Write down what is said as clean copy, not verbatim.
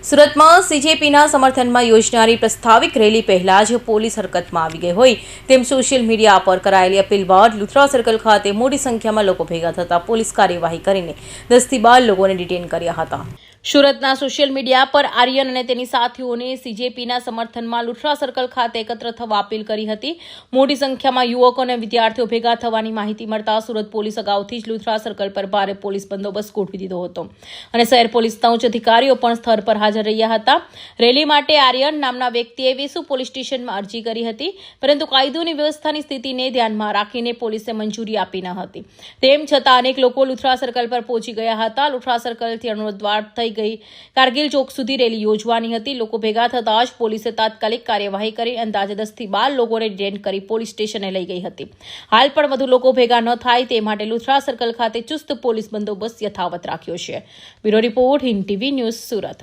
સુરતમાં સીજેપીના સમર્થનમાં યોજનારી પ્રસ્તાવિક રેલી પહેલા જ પોલીસ હરકતમાં આવી ગઈ હોય તેમ સોશિયલ મીડિયા પર કરાયેલી અપીલ બાદ લુથરા સર્કલ ખાતે મોટી સંખ્યામાં લોકો ભેગા થતા પોલીસ કાર્યવાહી કરીને 10 થી 12 લોકોને ડિટેન કર્યા હતા। સુરતના સોશિયલ મીડિયા પર આર્યન અને તેની સાથીઓને સીજેપીના સમર્થનમાં લુથરા સર્કલ ખાતે એકત્ર થવા અપીલ કરી હતી। મોટી સંખ્યામાં યુવકો અને વિદ્યાર્થીઓ ભેગા થવાની માહિતી મળતા સુરત પોલીસ અગાઉથી જ લુથરા સર્કલ પર ભારે પોલીસ બંદોબસ્ત ગોઠવી દીધો હતો અને શહેર પોલીસના ઉચ્ચ અધિકારીઓ પણ સ્થળ પર હાજર રહ્યા હતા। રેલી માટે આર્યન નામના વ્યક્તિએ વેસુ પોલીસ સ્ટેશનમાં અરજી કરી હતી, પરંતુ કાયદોની વ્યવસ્થાની સ્થિતિને ધ્યાનમાં રાખીને પોલીસે મંજૂરી આપી ન હતી। તેમ છતાં અનેક લોકો લુથરા સર્કલ પર પહોંચી ગયા હતા। લુથરા સર્કલથી અણુદ્વાર થઈ ગઈ કારગિલ ચોક સુધી રેલી યોજવાની હતી। લોકો ભેગા થતા જ પોલીસે તાત્કાલિક કાર્યવાહી કરી અંદાજે 10 થી 12 લોકોને ડિટેન કરી પોલીસ સ્ટેશને લઈ ગઈ હતી। હાલ પણ વધુ લોકો ભેગા ન થાય તે માટે લુથરા સર્કલ ખાતે ચુસ્ત પોલીસ બંદોબસ્ત યથાવત રાખ્યો છે। Bureau report, Hind TV news, Surat.